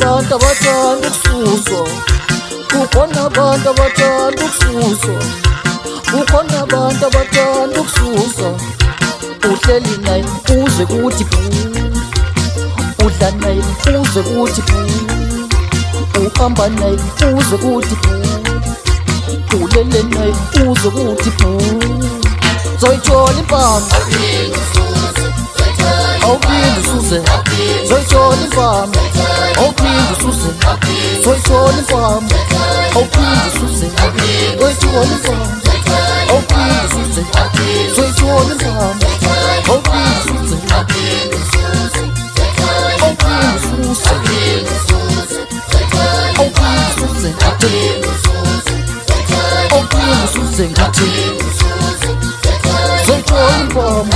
abantu abathanda ukususwa, kukhona abantu abathanda ukususwa, kukhona abantu abathanda ukususwa. Uhleli naye uze kuthi bhuu, udla naye uze kuthi bhuu, uhamba naye uze kuthi bhuu, ulele naye uze kuthi bhuu. Zoyithola impama awuphinde usuze, zoyithola impama awuphinde usuze, zoyithola impama awuphinde usuze, zoyithola impama awuphinde usuze, zoyithola impama awuphinde usuze, awuphinde usuze, awuphinde usuze, awuphinde usuze ngathi zoyithola impama.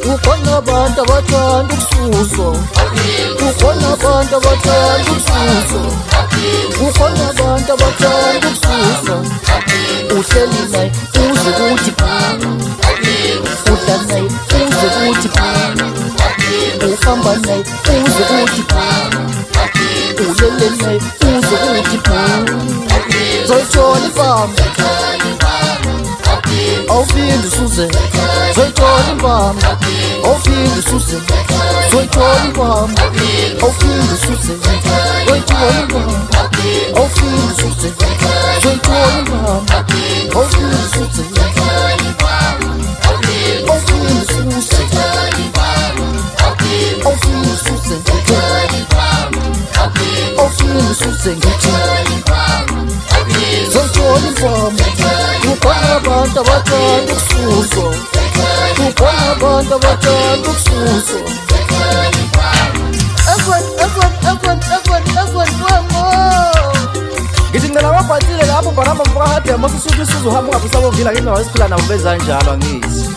Kukhona abantu abathanda ukususwa, kukhona abantu abathanda ukususwa, kukhona abantu abathanda ukususwa. Uhleli naye uze kuthi bhuu, udla naye uze kuthi bhuu, uhamba naye uze kuthi bhuu, ulele naye uze kuthi bhuu. Zoyithola impama awuphinde usuze, zoyithola impama awuphinde usuze, zoyithola impama awuphinde usuze, zoyithola impama awuphinde usuze, zoyithola impama awuphinde usuze, awuphinde usuze, awuphinde usuze, awuphinde usuze ngithi zoyithola impama. Kukhona abantu abathanda ukususwa, kukhona abantu abathanda ukususwa. Ngithi ngicela ababhatile lapho bhanamba mfakade masisuke isuze uhamba ungabe usabovila ngendlela wasiphila nabo benza njalo angithi.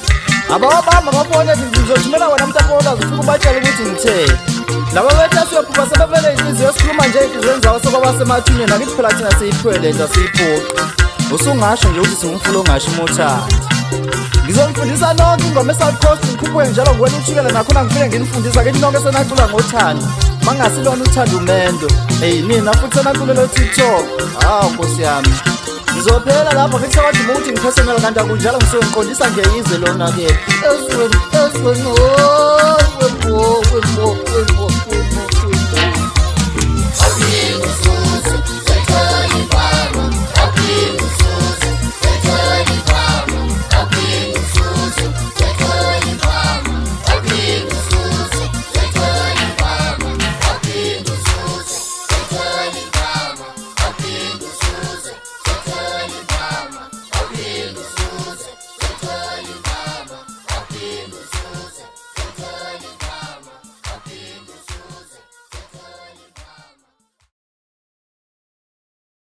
Abawabamba amafoni ethi ngizothumela wena mntafola zifika ubatshela ukuthi ngithe. Laba bethu asiyophuka sebevele inhliziyo sikhuluma nje enhliziyweni zawo sokwabasemathuneni nakithi phela thina siyiphiwe le nto siyiphuqa. Usungasho nje ukuthi singumfulo ongasho umuthandi. Ngizomfundisa nonke ingoma eSouth Coast ngikhuphuke njalo ngwena uthukela nakhona ngifike nginifundisa kithi nonke senacula ngothando. Mangasilona uthanda umendo. Hey nina futhi senaculelo TikTok. Hawu Nkosi yami. Ngizophela lapha ngithi sekade ukuthi ngiphesonela kanti akunjalo ngisuke ngiqondisa nje izwe lona ke. Ezweni wembo.